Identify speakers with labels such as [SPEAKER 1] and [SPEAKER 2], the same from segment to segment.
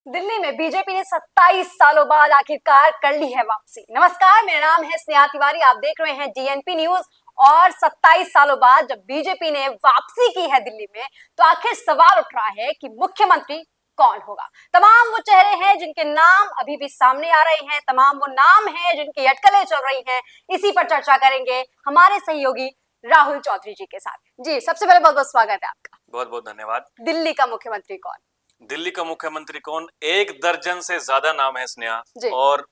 [SPEAKER 1] दिल्ली में बीजेपी ने 27 सालों बाद आखिरकार कर ली है वापसी। नमस्कार, मेरा नाम है स्नेहा तिवारी, आप देख रहे हैं डीएनपी न्यूज। और 27 सालों बाद जब बीजेपी ने वापसी की है दिल्ली में, तो आखिर सवाल उठ रहा है कि मुख्यमंत्री कौन होगा। तमाम वो चेहरे हैं जिनके नाम अभी भी सामने आ रहे हैं, तमाम वो नाम हैं जिनकी अटकलें चल रही हैं। इसी पर चर्चा करेंगे हमारे सहयोगी राहुल चौधरी जी के साथ। जी, सबसे पहले बहुत बहुत स्वागत है आपका।
[SPEAKER 2] बहुत बहुत धन्यवाद।
[SPEAKER 1] दिल्ली का मुख्यमंत्री कौन?
[SPEAKER 2] दिल्ली का मुख्यमंत्री कौन, 1 दर्जन से ज्यादा नाम है स्नेहा, और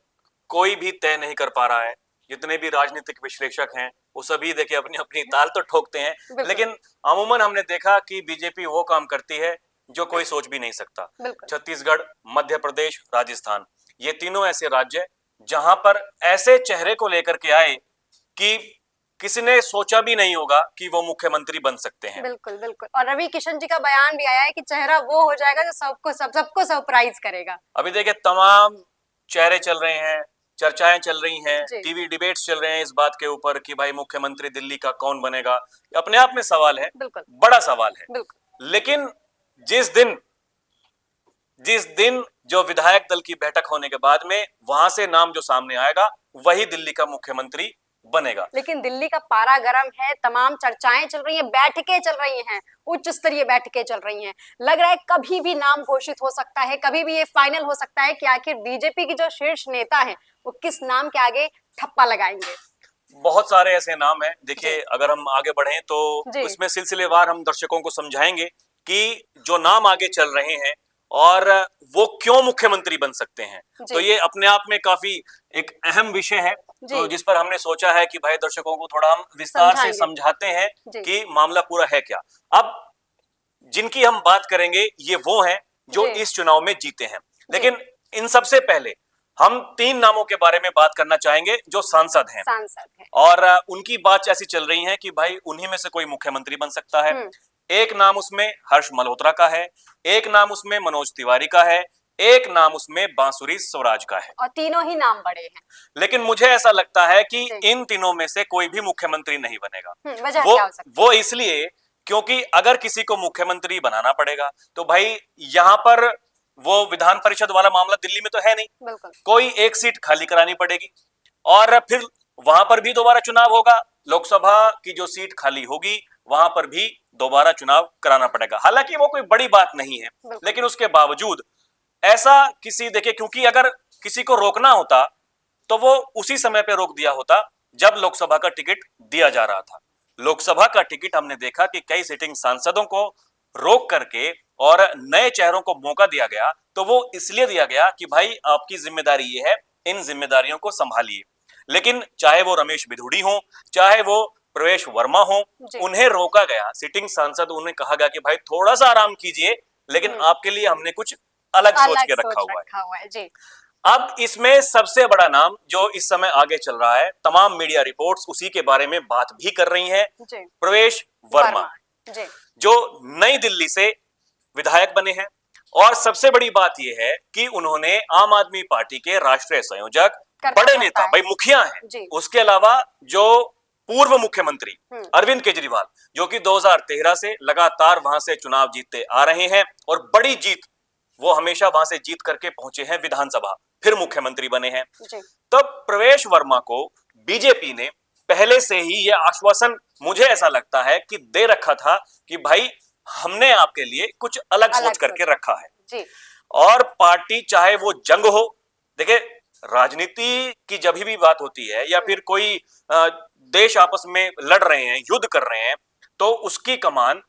[SPEAKER 2] कोई भी तय नहीं कर पा रहा है। जितने भी राजनीतिक विश्लेषक हैं वो सभी देखिए अपनी अपनी ताल तो ठोकते हैं, लेकिन अमूमन हमने देखा कि बीजेपी वो काम करती है जो कोई सोच भी नहीं सकता। छत्तीसगढ़, मध्य प्रदेश, राजस्थान, ये तीनों ऐसे राज्य जहां पर ऐसे चेहरे को लेकर के आए कि किसी ने सोचा भी नहीं होगा कि वो मुख्यमंत्री बन सकते हैं।
[SPEAKER 1] बिल्कुल बिल्कुल। और रवि किशन जी का बयान भी आया है कि चेहरा वो हो जाएगा जो सबको सरप्राइज करेगा।
[SPEAKER 2] अभी देखिए तमाम चेहरे चल रहे हैं, चर्चाएं चल रही हैं, टीवी डिबेट्स चल रहे हैं इस बात के ऊपर कि भाई मुख्यमंत्री दिल्ली का कौन बनेगा। अपने आप में सवाल है, बड़ा सवाल है। लेकिन जिस दिन जो विधायक दल की बैठक होने के बाद में वहां से नाम जो सामने आएगा वही दिल्ली का मुख्यमंत्री बनेगा।
[SPEAKER 1] लेकिन दिल्ली का पारा गर्म है, तमाम चर्चाएं चल रही हैं, बैठकें चल रही हैं, उच्च स्तरीय बैठकें चल रही हैं। लग रहा है कभी भी नाम घोषित हो सकता है, कभी भी ये फाइनल हो सकता है कि आखिर बीजेपी की जो शीर्ष नेता है वो किस नाम के आगे ठप्पा लगाएंगे।
[SPEAKER 2] बहुत सारे ऐसे नाम हैं। देखिए अगर हम आगे बढ़े तो इसमें सिलसिलेवार हम दर्शकों को समझाएंगे कि जो नाम आगे चल रहे हैं और वो क्यों मुख्यमंत्री बन सकते हैं। तो ये अपने आप में काफी एक अहम विषय है, तो जिस पर हमने सोचा है कि भाई दर्शकों को थोड़ा हम विस्तार से समझाते हैं कि मामला पूरा है क्या। अब जिनकी हम बात करेंगे ये वो हैं जो इस चुनाव में जीते हैं, लेकिन इन सबसे पहले हम 3 नामों के बारे में बात करना चाहेंगे जो सांसद हैं। और उनकी बात ऐसी चल रही है कि भाई उन्हीं में से कोई मुख्यमंत्री बन सकता है। एक नाम उसमें हर्ष मल्होत्रा का है, एक नाम उसमें मनोज तिवारी का है, एक नाम उसमें बांसुरी स्वराज का है,
[SPEAKER 1] और तीनों ही नाम बड़े हैं।
[SPEAKER 2] लेकिन मुझे ऐसा लगता है कि इन तीनों में से कोई भी मुख्यमंत्री नहीं बनेगा।
[SPEAKER 1] वजह क्या हो सकती है?
[SPEAKER 2] वो इसलिए क्योंकि अगर किसी को मुख्यमंत्री बनाना पड़ेगा तो भाई यहाँ पर वो विधान परिषद वाला मामला दिल्ली में तो है नहीं, कोई एक सीट खाली करानी पड़ेगी और फिर वहां पर भी दोबारा चुनाव होगा। लोकसभा की जो सीट खाली होगी वहां पर भी दोबारा चुनाव कराना पड़ेगा। हालांकि वो कोई बड़ी बात नहीं है, लेकिन उसके बावजूद ऐसा किसी, देखिए क्योंकि अगर किसी को रोकना होता तो वो उसी समय पे रोक दिया होता जब लोकसभा का टिकट दिया जा रहा था। लोकसभा का टिकट हमने देखा कि कई सिटिंग सांसदों को रोक करके और नए चेहरों को मौका दिया गया, तो वो इसलिए दिया गया कि भाई आपकी जिम्मेदारी ये है, इन जिम्मेदारियों को संभालिए। लेकिन चाहे वो रमेश बिधूड़ी हो, चाहे वो प्रवेश वर्मा हो, उन्हें रोका गया। सिटिंग सांसद, उन्हें कहा गया कि भाई थोड़ा सा आराम कीजिए, लेकिन आपके लिए हमने कुछ अलग सोच के रखा हुआ है। जी। अब इसमें सबसे बड़ा नाम जो इस समय आगे चल रहा है, तमाम मीडिया रिपोर्ट्स उसी के बारे में बात भी कर रही हैं, प्रवेश वर्मा, जो नई दिल्ली से विधायक बने हैं। और सबसे बड़ी बात यह है कि उन्होंने आम आदमी पार्टी के राष्ट्रीय संयोजक, बड़े नेता, भाई मुखिया हैं। उसके अलावा जो पूर्व मुख्यमंत्री अरविंद केजरीवाल, जो कि 2013 से लगातार वहां से चुनाव जीतते आ रहे हैं और बड़ी जीत वो हमेशा वहां से जीत करके पहुंचे हैं विधानसभा, फिर मुख्यमंत्री बने हैं। तब प्रवेश वर्मा को बीजेपी ने पहले से ही यह आश्वासन, मुझे ऐसा लगता है कि दे रखा था कि भाई हमने आपके लिए कुछ अलग सोच करके रखा है। और पार्टी चाहे वो जंग हो, देखिए राजनीति की जब भी बात होती है या फिर कोई देश आपस में लड़ रहे हैं, युद्ध कर रहे हैं, तो उसकी कमान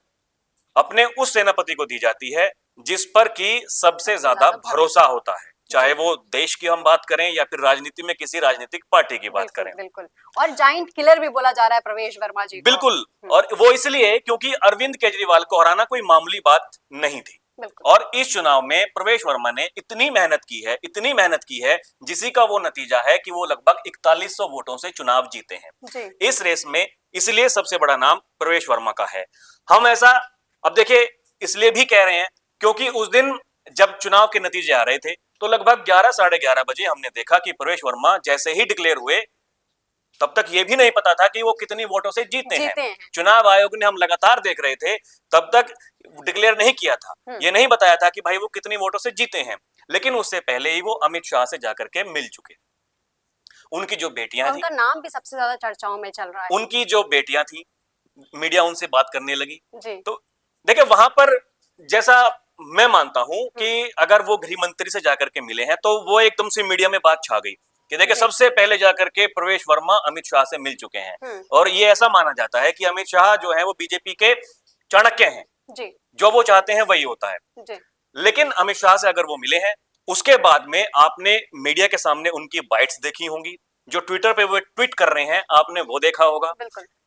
[SPEAKER 2] अपने उस सेनापति को दी जाती है जिस पर कि सबसे ज्यादा भरोसा होता है, चाहे वो देश की हम बात करें या फिर राजनीति में किसी राजनीतिक पार्टी की बात करें।
[SPEAKER 1] बिल्कुल। और जाइंट किलर भी बोला जा रहा है प्रवेश वर्मा जी को।
[SPEAKER 2] बिल्कुल, और वो इसलिए क्योंकि अरविंद केजरीवाल को हराना कोई मामूली बात नहीं थी। और इस चुनाव में प्रवेश वर्मा ने इतनी मेहनत की है जिसी का वो नतीजा है कि वो लगभग 4100 वोटों से चुनाव जीते हैं इस रेस में। इसलिए सबसे बड़ा नाम प्रवेश वर्मा का है। हम ऐसा अब देखिए इसलिए भी कह रहे हैं क्योंकि उस दिन जब चुनाव के नतीजे आ रहे थे तो लगभग 11 साढ़े 11 बजे हमने देखा कि प्रवेश वर्मा जैसे ही डिक्लेयर हुए, तब तक ये भी नहीं पता था कि वो कितनी वोटों से जीते हैं। चुनाव आयोग ने, हम लगातार देख रहे थे, तब तक डिक्लेयर नहीं किया था, ये नहीं बताया था कि भाई वो कितनी वोटों से जीते हैं। लेकिन उससे पहले ही वो अमित शाह से जाकर के मिल चुके। उनकी जो बेटियां थी,
[SPEAKER 1] उनका नाम भी सबसे ज्यादा चर्चाओं में चल रहा है।
[SPEAKER 2] उनकी जो बेटियां थी, मीडिया उनसे बात करने लगी
[SPEAKER 1] जी।
[SPEAKER 2] तो देखिए वहां पर जैसा मैं मानता हूं कि अगर वो गृह मंत्री से जाकर के मिले हैं तो वो एकदम से मीडिया में बात छा गई कि देखिए सबसे पहले जाकर के प्रवेश वर्मा अमित शाह से मिल चुके हैं और ये ऐसा माना जाता है कि अमित शाह जो है वो बीजेपी के चाणक्य हैं जी। जो वो चाहते हैं वही होता है जी। लेकिन अमित शाह से अगर वो मिले हैं उसके बाद में आपने मीडिया के सामने उनकी बाइट्स देखी होंगी, जो ट्विटर पे वो ट्वीट कर रहे हैं आपने वो देखा होगा।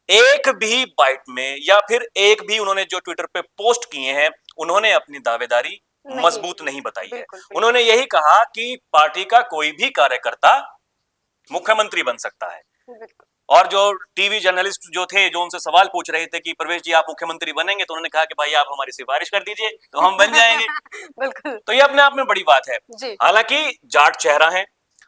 [SPEAKER 2] एक भी बाइट में या फिर एक भी उन्होंने जो ट्विटर पे पोस्ट किए हैं उन्होंने अपनी दावेदारी मजबूत नहीं बताई है। उन्होंने यही कहा कि पार्टी का कोई भी कार्यकर्ता मुख्यमंत्री बन सकता है। और जो टीवी जर्नलिस्ट जो थे जो उनसे सवाल पूछ रहे थे कि प्रवेश जी आप मुख्यमंत्री बनेंगे, तो उन्होंने कहा कि भाई आप हमारी सिफारिश कर दीजिए तो हम बन जाएंगे। बिल्कुल। तो ये अपने आप में बड़ी बात है। हालांकि जाट चेहरा है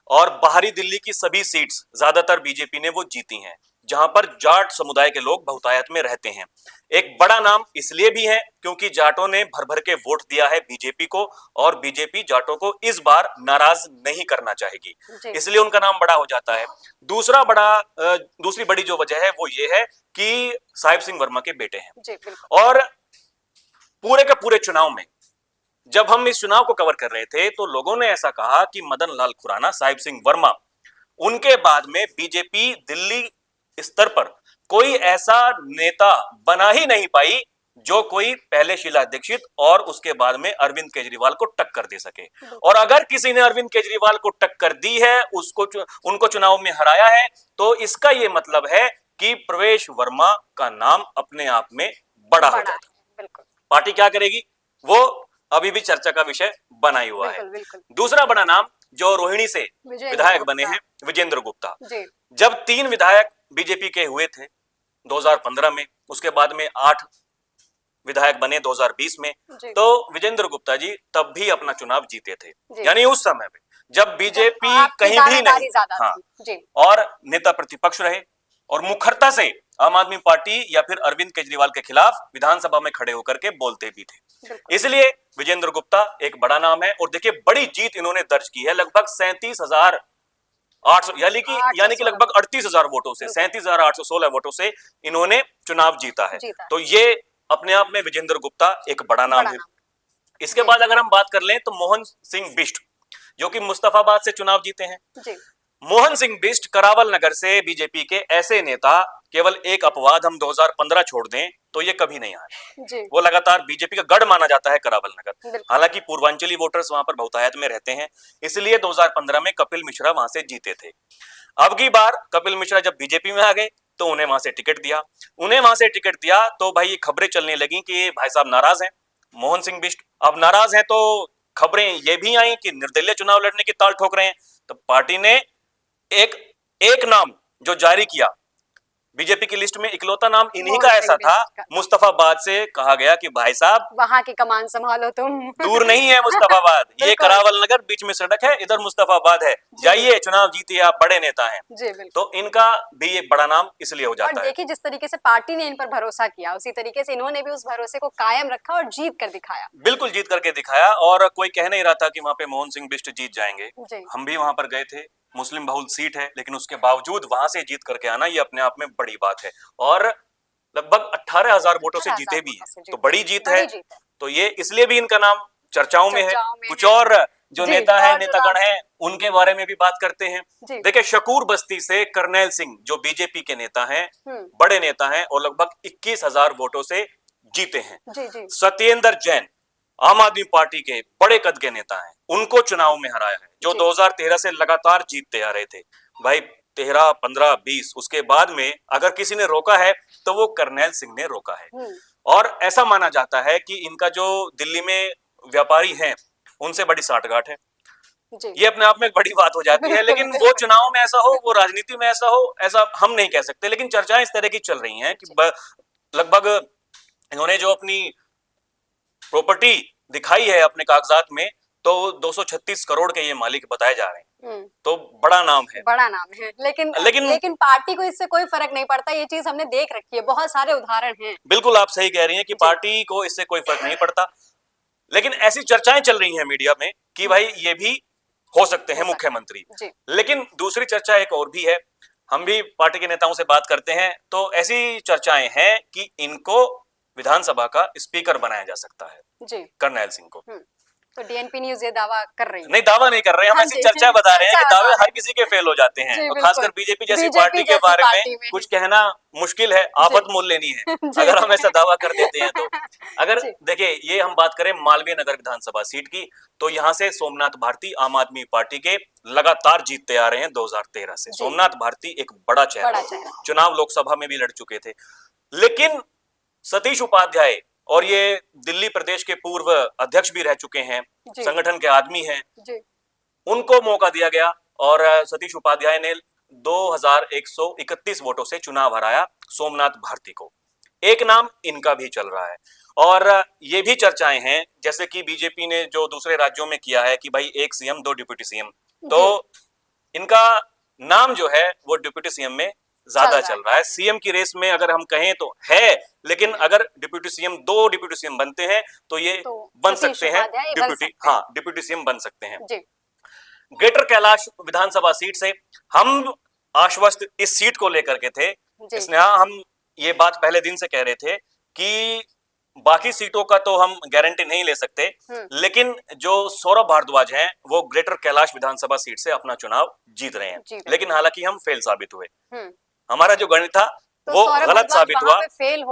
[SPEAKER 2] और बाहरी दिल्ली की सभी सीट्स ज्यादातर बीजेपी ने वो जीती हैं जहां पर जाट समुदाय के लोग बहुतायत में रहते हैं। एक बड़ा नाम इसलिए भी है क्योंकि जाटों ने भर भर के वोट दिया है बीजेपी को और बीजेपी जाटों को इस बार नाराज नहीं करना चाहेगी, इसलिए उनका नाम बड़ा हो जाता है। दूसरी बड़ी जो वजह है वो ये है कि साहिब सिंह वर्मा के बेटे हैं और पूरे के पूरे चुनाव में जब हम इस चुनाव को कवर कर रहे थे तो लोगों ने ऐसा कहा कि मदन लाल खुराना, साहिब सिंह वर्मा, उनके बाद में बीजेपी दिल्ली स्तर पर कोई ऐसा नेता बना ही नहीं पाई जो कोई पहले शीला दीक्षित और उसके बाद में अरविंद केजरीवाल को टक्कर दे सके। और अगर किसी ने अरविंद केजरीवाल को टक्कर दी है, उनको चुनाव में हराया है, तो इसका यह मतलब है कि प्रवेश वर्मा का नाम अपने आप में बड़ा हो जाता है। पार्टी क्या करेगी वो अभी भी चर्चा का विषय बना ही हुआ है। दूसरा बड़ा नाम जो रोहिणी से विधायक बने हैं, विजेंद्र गुप्ता। जब 3 विधायक बीजेपी के हुए थे 2015 में, उसके बाद में 8 विधायक बने 2020 में, तो विजेंद्र गुप्ता जी तब भी अपना चुनाव जीते थे। यानी उस समय में जब बीजेपी कहीं भी नहीं, हाँ, और नेता प्रतिपक्ष रहे और मुखरता से आम आदमी पार्टी या फिर अरविंद केजरीवाल के खिलाफ विधानसभा में खड़े होकर के बोलते भी थे। इसलिए विजेंद्र गुप्ता एक बड़ा नाम है और देखिए बड़ी जीत इन्होंने दर्ज की है, लगभग 37,800 यानी कि लगभग 38,000 वोटों से, 37,816 वोटों से इन्होंने चुनाव जीता है। तो ये अपने आप में विजेंद्र गुप्ता एक बड़ा नाम है। इसके बाद अगर हम बात कर लें तो मोहन सिंह बिष्ट जो कि मुस्तफाबाद से चुनाव जीते हैं। मोहन सिंह बिष्ट करावल नगर से बीजेपी के ऐसे नेता, केवल एक अपवाद हम 2015 छोड़ दें तो ये कभी नहीं आए। वो लगातार बीजेपी का गढ़ माना जाता है करावल नगर। हालांकि पूर्वांचली वोटर्स वहां पर बहुतायत में रहते हैं, इसलिए 2015 में कपिल मिश्रा वहां से जीते थे। अब की बार कपिल मिश्रा जब बीजेपी में आ गए तो उन्हें वहां से टिकट दिया तो भाई ये खबरें चलने लगी कि भाई साहब नाराज हैं, मोहन सिंह बिष्ट अब नाराज हैं। तो खबरें ये भी आई कि निर्दलीय चुनाव लड़ने की ताल ठोक रहे हैं। तो पार्टी ने एक नाम जो जारी किया, बीजेपी की लिस्ट में इकलौता नाम इन्हीं का ऐसा था, मुस्तफाबाद से कहा गया कि भाई साहब
[SPEAKER 1] वहां की कमान संभालो तुम।
[SPEAKER 2] दूर नहीं है मुस्तफाबाद, ये करावल नगर बीच में सड़क है, इधर मुस्तफाबाद है, जाइए चुनाव जीतिए, आप बड़े नेता हैं। तो इनका भी एक बड़ा नाम इसलिए हो जाता है।
[SPEAKER 1] देखिए जिस तरीके से पार्टी ने इन पर भरोसा किया उसी तरीके से इन्होंने भी उस भरोसे को कायम रखा और जीत कर दिखाया।
[SPEAKER 2] बिल्कुल जीत करके दिखाया और कोई कह नहीं रहा था कि वहां पे मोहन सिंह बिष्ट जीत जाएंगे। हम भी वहां पर गए थे, मुस्लिम बहुल सीट है, लेकिन उसके बावजूद वहां से जीत करके आना ये अपने आप में बड़ी बात है और लगभग 18,000 वोटों से जीते भी हैं, तो बड़ी जीत है। तो ये इसलिए भी इनका नाम चर्चाओं में है। कुछ और जो नेता है, नेतागण है, उनके बारे में भी बात करते हैं। देखिए शकूर बस्ती से करनैल सिंह जो बीजेपी के नेता हैं, बड़े नेता हैं और लगभग 21,000 वोटों से जीते हैं। सत्येंद्र जैन आम आदमी पार्टी के बड़े कद के नेता हैं, उनको चुनाव में हराया है, जो 2013 से लगातार जीतते आ रहे थे। भाई 13, 15, 20 उसके बाद में अगर किसी ने रोका है तो वो करनैल सिंह ने रोका है। और ऐसा माना जाता है कि इनका जो दिल्ली में व्यापारी हैं उनसे बड़ी साठगांठ है। ये अपने आप में एक बड़ी बात हो जाती है, लेकिन वो चुनाव में ऐसा हो, वो राजनीति में ऐसा हो, ऐसा हम नहीं कह सकते। लेकिन चर्चाएं इस तरह की चल रही हैं कि लगभग इन्होंने जो अपनी प्रॉपर्टी दिखाई है अपने कागजात में, तो 236 करोड़ के ये मालिक बताए जा रहे हैं। तो बड़ा नाम है, लेकिन
[SPEAKER 1] पार्टी को इससे कोई फर्क नहीं पड़ता। ये चीज हमने देख रखी है, बहुत सारे उदाहरण हैं।
[SPEAKER 2] बिल्कुल आप सही कह रही हैं कि पार्टी को इससे कोई फर्क नहीं पड़ता, लेकिन ऐसी चर्चाएं चल रही हैं मीडिया में कि भाई ये भी हो सकते हैं मुख्यमंत्री। लेकिन दूसरी चर्चा एक और भी है, हम भी पार्टी के नेताओं से बात करते हैं तो ऐसी चर्चाएं हैं कि इनको विधानसभा का स्पीकर बनाया जा सकता है, करनैल सिंह को।
[SPEAKER 1] तो डीएनपी न्यूज ये दावा कर रही है?
[SPEAKER 2] नहीं, दावा नहीं कर रहे, हम ऐसी चर्चा बता रहे हैं कि दावे हर किसी के फेल हो जाते हैं, और खासकर बीजेपी जैसी पार्टी के बारे में कुछ कहना मुश्किल है, आफत मोल लेनी है अगर हम ऐसा दावा कर देते हैं तो। अगर देखिए, ये हम बात करें मालवीय नगर विधानसभा सीट की, तो यहाँ से सोमनाथ भारती आम आदमी पार्टी के लगातार जीतते आ रहे हैं 2013 से। सोमनाथ भारती एक बड़ा चेहरा, चुनाव लोकसभा में भी लड़ चुके थे, लेकिन सतीश उपाध्याय और ये दिल्ली प्रदेश के पूर्व अध्यक्ष भी रह चुके हैं, संगठन के आदमी हैं, उनको मौका दिया गया और सतीश उपाध्याय ने 2131 वोटों से चुनाव हराया सोमनाथ भारती को। एक नाम इनका भी चल रहा है, और ये भी चर्चाएं हैं जैसे कि बीजेपी ने जो दूसरे राज्यों में किया है कि भाई एक सीएम 2 डिप्टी सीएम, तो इनका नाम जो है वो डिप्टी सीएम में ज्यादा चल रहा है। सीएम की रेस में अगर हम कहें तो है, लेकिन अगर डिप्टी सीएम 2 डिप्टी सीएम बनते हैं तो ये बन सकते हैं डिप्टी सीएम बन सकते हैं। ग्रेटर कैलाश विधानसभा सीट से हम आश्वस्त इस सीट को लेकर के थे स्नेहा, हम ये बात पहले दिन से कह रहे थे कि बाकी सीटों का तो हम गारंटी नहीं ले सकते, लेकिन जो सौरभ भारद्वाज हैं वो ग्रेटर कैलाश विधानसभा सीट से अपना चुनाव जीत रहे हैं, लेकिन हालांकि हम फेल साबित हुए, हमारा जो गणित था वो गलत साबित हुआ,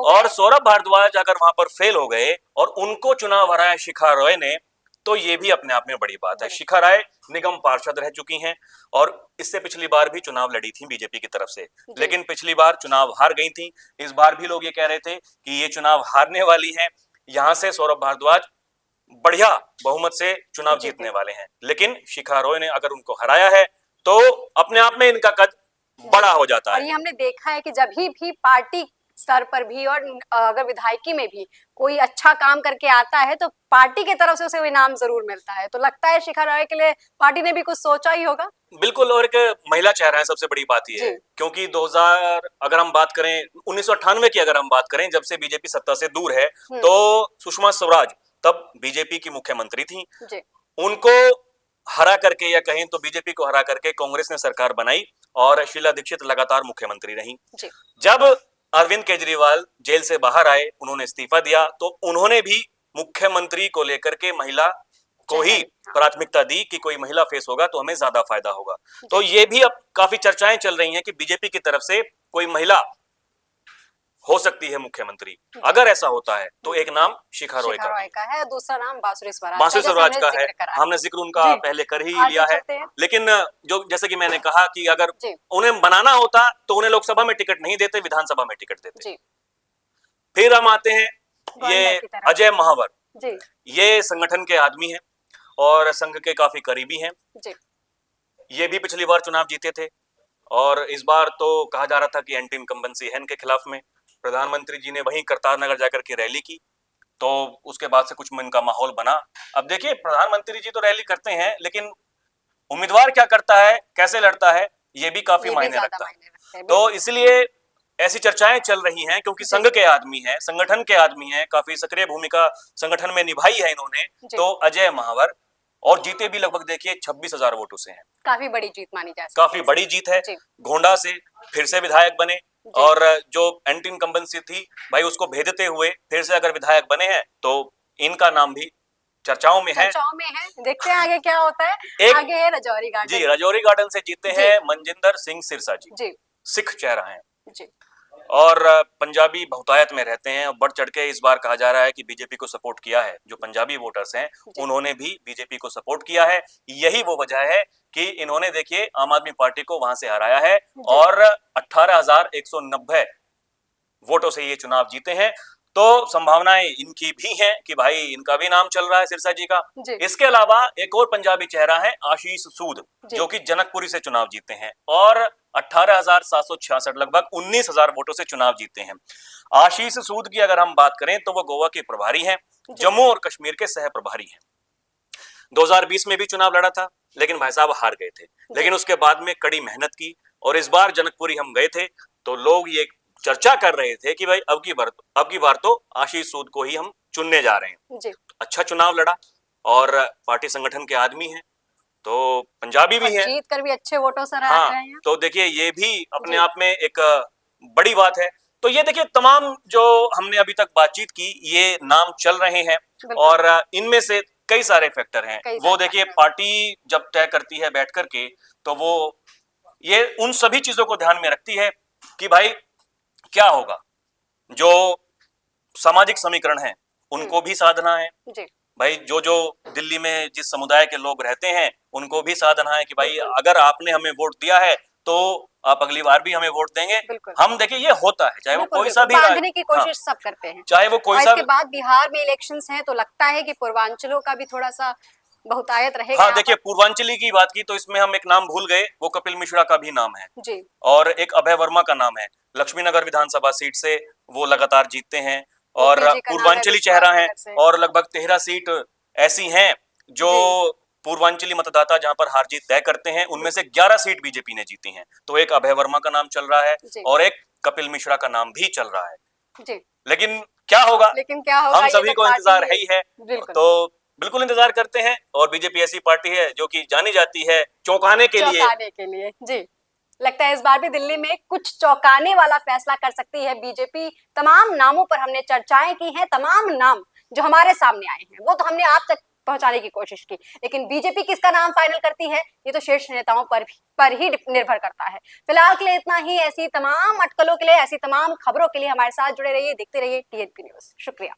[SPEAKER 2] और सौरभ भारद्वाज अगर वहां पर फेल हो गए और उनको चुनाव हराया शिखा रॉय ने, तो ये भी अपने आप में बड़ी बात है। शिखा रॉय निगम पार्षद रह चुकी हैं और इससे पिछली बार भी चुनाव लड़ी थी बीजेपी की तरफ से, लेकिन पिछली बार चुनाव हार गई थी। इस बार भी लोग ये कह रहे थे कि ये चुनाव हारने वाली है, यहाँ से सौरभ भारद्वाज बढ़िया बहुमत से चुनाव जीतने वाले हैं, लेकिन शिखा रॉय ने अगर उनको हराया है तो अपने आप में इनका कद बड़ा हो जाता है।
[SPEAKER 1] और ये हमने देखा है कि जब भी पार्टी स्तर पर भी और अगर विधायकी में भी कोई अच्छा काम करके आता है तो पार्टी की तरफ से उसे इनाम जरूर मिलता है। तो लगता है शिखा रॉय के लिए पार्टी ने भी कुछ सोचा ही होगा।
[SPEAKER 2] बिल्कुल, और एक महिला चेहरा है, सबसे बड़ी बात ये है क्योंकि 2000 अगर हम बात करें 1998 की अगर हम बात करें, जब से बीजेपी सत्ता से दूर है, तो सुषमा स्वराज तब बीजेपी की मुख्यमंत्री थी, उनको हरा करके या कहें तो बीजेपी को हरा करके कांग्रेस ने सरकार बनाई और शीला दीक्षित लगातार मुख्यमंत्री रही। जब अरविंद केजरीवाल जेल से बाहर आए, उन्होंने इस्तीफा दिया, तो उन्होंने भी मुख्यमंत्री को लेकर के महिला को ही प्राथमिकता दी कि कोई महिला फेस होगा तो हमें ज्यादा फायदा होगा। तो ये भी अब काफी चर्चाएं चल रही हैं कि बीजेपी की तरफ से कोई महिला हो सकती है मुख्यमंत्री। अगर ऐसा होता है तो एक नाम शिखा रॉय का
[SPEAKER 1] है, दूसरा नाम बांसुरी
[SPEAKER 2] स्वराज का है, हमने जिक्र उनका पहले कर ही लिया है। लेकिन जो जैसे कि मैंने कहा कि अगर उन्हें बनाना होता तो उन्हें लोकसभा में टिकट नहीं देते, विधानसभा में टिकट देते। फिर हम आते हैं ये अजय महावर, ये संगठन के आदमी हैं और संघ के काफी करीबी हैं। ये भी पिछली बार चुनाव जीते थे और इस बार तो कहा जा रहा था कि एंटी इनकम्बेंसी है इनके खिलाफ में। प्रधानमंत्री जी ने वहीं करतार नगर जाकर के रैली की, तो उसके बाद से कुछ मन का माहौल बना। अब देखिए, प्रधानमंत्री जी तो रैली करते हैं, लेकिन उम्मीदवार क्या करता है, कैसे लड़ता है, ये भी काफी मायने रखता है। तो इसलिए ऐसी चर्चाएं चल रही हैं क्योंकि संघ के आदमी हैं, संगठन के आदमी हैं, काफी सक्रिय भूमिका संगठन में निभाई है इन्होंने। तो अजय महावर, और जीते भी लगभग देखिए 26,000 वोटों से हैं,
[SPEAKER 1] काफी बड़ी जीत मानी जाती है।
[SPEAKER 2] काफी बड़ी जीत है। गोंडा से फिर से विधायक बने और जो एंटी इनकम्बेंसी थी भाई उसको भेदते हुए फिर से अगर विधायक बने हैं, तो इनका नाम भी चर्चाओं में है।
[SPEAKER 1] देखते हैं आगे क्या होता है। आगे है रजौरी गार्डन।
[SPEAKER 2] जी, रजौरी गार्डन से जीते हैं मनजिंदर सिंह सिरसा जी, सिख चेहरा है और पंजाबी बहुतायत में रहते हैं। बढ़ चढ़ के इस बार कहा जा रहा है कि बीजेपी को सपोर्ट किया है, जो पंजाबी वोटर्स हैं उन्होंने भी बीजेपी को सपोर्ट किया है। यही वो वजह है कि इन्होंने देखिए आम आदमी पार्टी को वहां से हराया है और 18,190 वोटों से ये चुनाव जीते हैं। तो संभावनाएं इनकी भी हैं कि भाई इनका भी नाम चल रहा है सिरसा जी का। इसके अलावा एक और पंजाबी चेहरा है आशीष सूद, जो कि जनकपुरी से चुनाव जीते हैं और 18,766 लगभग 19,000 वोटों से चुनाव जीते हैं। आशीष सूद की अगर हम बात करें तो वो गोवा के प्रभारी हैं, जम्मू और कश्मीर के सह प्रभारी हैं। 2020 में भी चुनाव लड़ा था, लेकिन भाई साहब हार गए थे, लेकिन उसके बाद में कड़ी मेहनत की और इस बार जनकपुरी हम गए थे तो लोग ये चर्चा कर रहे थे कि भाई अब की बार तो आशीष सूद को ही हम चुनने जा रहे हैं। अच्छा चुनाव लड़ा, और पार्टी संगठन के आदमी हैं, तो पंजाबी भी हैं,
[SPEAKER 1] जीत कर भी अच्छे वोटों से रह
[SPEAKER 2] हाँ,
[SPEAKER 1] रहे हैं।
[SPEAKER 2] तो देखिए ये भी अपने
[SPEAKER 1] जी।
[SPEAKER 2] आप में एक बड़ी बात है। तो ये देखिए तमाम जो हमने अभी तक बातचीत की, ये नाम चल रहे हैं
[SPEAKER 1] बिल्कुल।
[SPEAKER 2] और इनमें से कई सारे फैक्टर हैं।
[SPEAKER 1] कई
[SPEAKER 2] वो
[SPEAKER 1] सारे
[SPEAKER 2] देखिए
[SPEAKER 1] फैक्टर।
[SPEAKER 2] पार्टी जब तय करती है बैठ करके, तो वो ये उन सभी चीजों को ध्यान में रखती है कि भाई क्या होगा, जो सामाजिक समीकरण है उनको भी साधना है,
[SPEAKER 1] जी।
[SPEAKER 2] भाई जो जो दिल्ली में जिस समुदाय के लोग रहते हैं उनको भी साधना है कि भाई
[SPEAKER 1] बिल्कुल।
[SPEAKER 2] अगर आपने हमें वोट दिया है तो आप अगली बार भी हमें वोट देंगे।
[SPEAKER 1] बिल्कुल।
[SPEAKER 2] हम देखिए ये होता है, चाहे वो
[SPEAKER 1] बिल्कुल,
[SPEAKER 2] कोई सा भी
[SPEAKER 1] बांधने की
[SPEAKER 2] हाँ,
[SPEAKER 1] कोशिश सब करते हैं।
[SPEAKER 2] चाहे वो कोई
[SPEAKER 1] और
[SPEAKER 2] सा
[SPEAKER 1] इसके बाद बिहार में इलेक्शंस हैं, तो लगता है कि पूर्वांचलों का भी थोड़ा सा बहुतायत रहेगा
[SPEAKER 2] हाँ,
[SPEAKER 1] यहाँ
[SPEAKER 2] देखिए
[SPEAKER 1] पर।
[SPEAKER 2] पूर्वांचली की बात की तो इसमें हम एक नाम भूल गए, वो कपिल मिश्रा का भी नाम है
[SPEAKER 1] जी।
[SPEAKER 2] और एक अभय वर्मा का नाम है। लक्ष्मीनगर विधानसभा सीट से वो लगातार जीतते हैं और
[SPEAKER 1] ओपी जी का नाम है
[SPEAKER 2] पूर्वांचली चेहरा है
[SPEAKER 1] विश्वासनगर से।
[SPEAKER 2] और लगभग 13 सीट ऐसी हैं जो
[SPEAKER 1] जी।
[SPEAKER 2] पूर्वांचली मतदाता जहां पर हार जीत तय करते हैं, उनमें से 11 सीट बीजेपी ने जीती हैं। तो एक अभय वर्मा का नाम चल रहा है
[SPEAKER 1] जी।
[SPEAKER 2] और एक कपिल मिश्रा का नाम भी चल रहा है।
[SPEAKER 1] जी।
[SPEAKER 2] लेकिन क्या होगा,
[SPEAKER 1] लेकिन क्या होगा,
[SPEAKER 2] हम
[SPEAKER 1] ये
[SPEAKER 2] सभी
[SPEAKER 1] तो
[SPEAKER 2] को इंतजार है
[SPEAKER 1] पार्टी
[SPEAKER 2] ही है।
[SPEAKER 1] बिल्कुल।
[SPEAKER 2] तो बिल्कुल इंतजार करते हैं और बीजेपी ऐसी पार्टी है जो कि जानी जाती है चौंकाने के लिए।
[SPEAKER 1] चौंकाने के लिए। जी। लगता है इस बार भी दिल्ली में कुछ चौंकाने वाला फैसला कर सकती है बीजेपी। तमाम नामों पर हमने चर्चाएं की हैं, तमाम नाम जो हमारे सामने आए हैं वो तो हमने आप तक पहुंचाने की कोशिश की, लेकिन बीजेपी किसका नाम फाइनल करती है ये तो शीर्ष नेताओं पर ही निर्भर करता है। फिलहाल के लिए इतना ही। ऐसी तमाम अटकलों के लिए, ऐसी तमाम खबरों के लिए हमारे साथ जुड़े रहिए, देखते रहिए टीएनपी न्यूज। शुक्रिया।